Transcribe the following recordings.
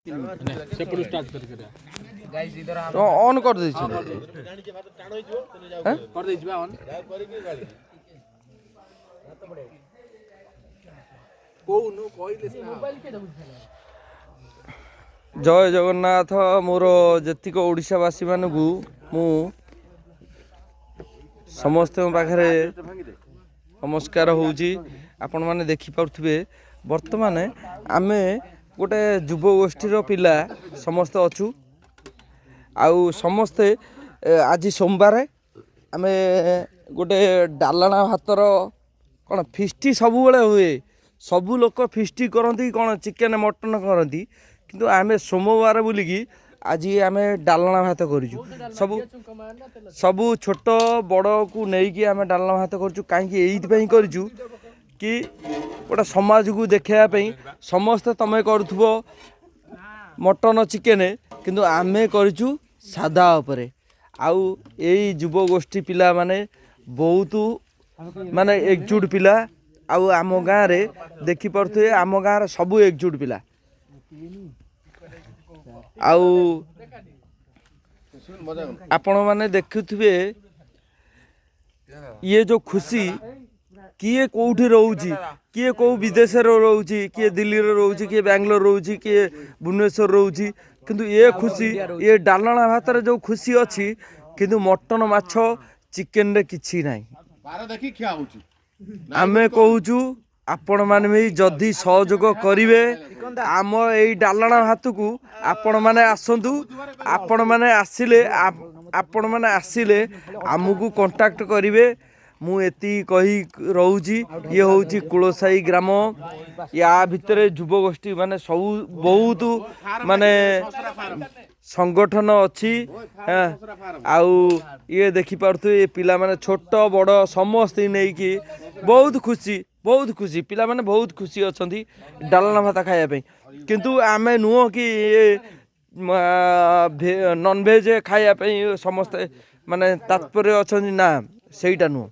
On कर दे जय जगन्नाथ मोर जेतिक ओडिशावासी मानू मु समस्त पाखे नमस्कार होउची आपण माने देखि पारुथिबे वर्तमान आमे गोटे युवगोष्ठीर पिला समस्त अच्छू आउ समस्ते आज सोमवार आमे गोटे डालना भातर कौन फिस्टी सब हुए सबू लोक फिस्टी करती कौन चिकेन मटन करती किंतु आमे सोमवार बोलिकी आज आमे डालना भात करूँ सबू सबू छोट बड़ को लेकिन आमे डालना भात करूँ कहीं करूँ कि गोटे समाज को देखापी समस्ते तुम करुथबो मटन चिकेन किंतु आमे करूँ सादा उपरे आउ यही युवगोष्ठी पिला माने बहुत माने एकजुट पिला आउ आम गाँव रे देखि पारुथे आम गाँव रे सबू एकजुट पिला आउ आपण माने देखुथिबे ये जो खुशी किए कोठी रोची किए को विदेश रोची किए दिल्ली रोची किए बेंगलोर रोची किए भुवनेश्वर रोची किंतु ये खुशी ये डालना भात जो खुशी अच्छी किंतु मटन माछ चिकेन रे किछि नाही आमे कहूचु आपण माने भी जदि सहयोग करिवे आम एई डालना भात को आपण माने आसंतु आपण माने आसिले आपण माने आसिले आमको कांटेक्ट करिवे मु एति कही रहूची ये होची कुलसाई ग्राम या भितर युवगोष्ठी माने सब बहुत माने संगठन अच्छी आउ ये देखि पारथु ये पिला माने छोट बड़ समस्त नहीं कि बहुत खुशी पिला माने बहुत खुशी अछंती डालना भात खाया पे किंतु आमे नुह कि नॉन वेज खाया पे समस्त माने तात्पर्य अछंती ना सेटा नुह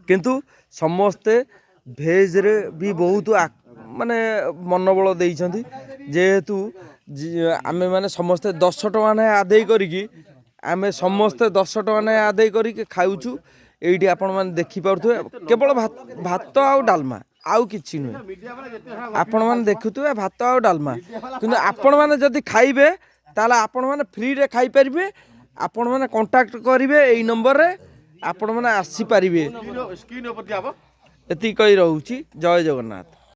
किंतु समस्ते भेज रे भी बहुत माने मनोबल देइछंती जेहेतु आमे माने समस्ते 10 टका ने आदेय करिकी आमे समस्ते 10 टका ने आदेय करिकी खाउछु एइठी आपण माने देखि पारुथु केवल भात आउ डालमा आउ किछि नुहे आपण माने देखुथु भात आउ डालमा किंतु आपण माने जदि खाइबे ताला आपण माने फ्री रे खाइ परिबे आपण माने कांटेक्ट करिवे एई नंबर रे आपण माने आसी पारिबे एति कहि रहउची जय जगन्नाथ।